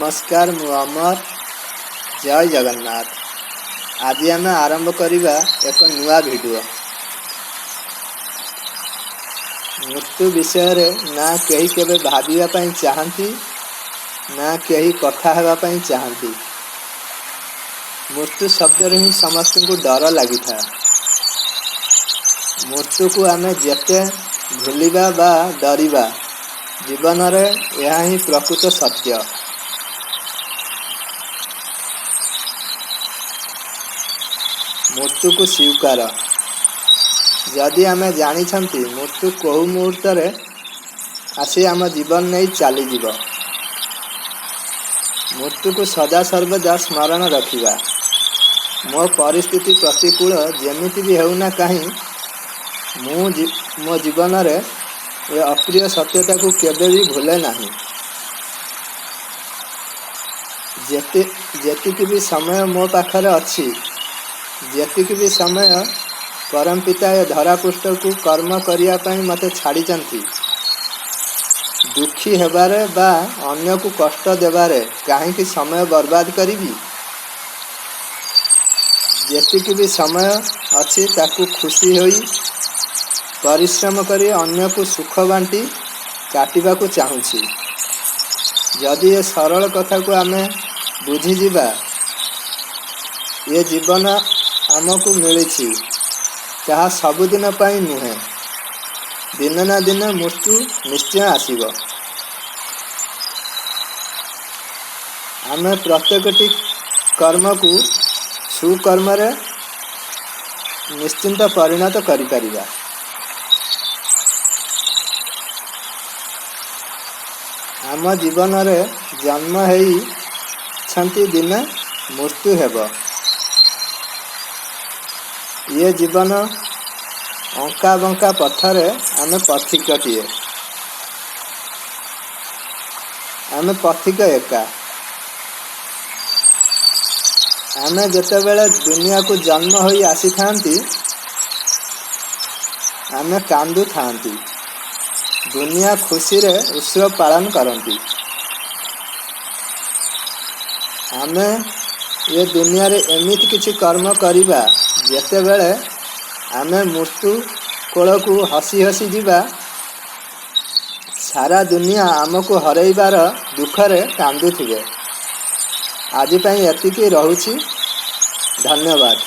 नमस्कार मु अमर जय जगन्नाथ। आज आम आरंभ करिबा एक नुआ वीडियो। मृत्यु विषय रे ना कहीं केबे भाबिबा पई चाहंती ना कहीं कथा हेबा पई चाहंती। मृत्यु शब्द रे ही समस्त को डर लगी था। मृत्यु को आमे जेते भूलिबा बा डरिबा जीवन रे यह ही प्रकृत सत्य। मृत्यु को स्वीकार जदि आमे जानी छंती मृत्यु कोहु मुहूर्त रे आसी आम जीवन नहीं चली जीव। मृत्यु को सदा सर्वदा स्मरण रखिबा। मो परिस्थिति प्रतिकूल जेमिति भी हेउना कहीं मो जीवन रे ये अप्रिय सत्यता को केबे भी भूले नहीं। जेतिकी भी समय मो पाखरे अच्छी जेतिकी भी समय परम पिता ए धरा पृष्ठ को कर्म करिया पई मते छाड़ी चंती। दुखी हेबारे बा अन्य को कष्ट देबारे काहे कि समय बर्बाद करिबी। जेतिकी भी समय अच्छी ताकू खुशी होई परिश्रम करी अन्य को सुख बांटी काटिबा को चाहूची। जदि ये सरल कथा को आमे बुझी जीवा ये जीवन आमको मिली ताहा सबुदिन पाई नुहे। दिन ना दिन मृत्यु निश्चय आसीब। आमे प्रत्येकटी कर्म को सुकर्म रे निश्चिंत परिणत करि परिबा। आम जीवन रे जन्म हेई छंती दिन मृत्यु हेब। ये जीवन अंका बंका पथरे आमे पथिकटिए। आमे पथिक एका। आमे जेतेबेले दुनिया को जन्म होई आसी थांती आमे कांदू थांती। दुनिया खुशी रे उत्सव पालन करती। आमे ये दुनिया रे एमिति किछि कर्म करिबा जेते बेले आमे मृत्यु कोल को हसी हसी जीवा सारा दुनिया आमको हरइबार दुखरे कांदुथिबे। आज पई एतिकी रहुछि। धन्यवाद।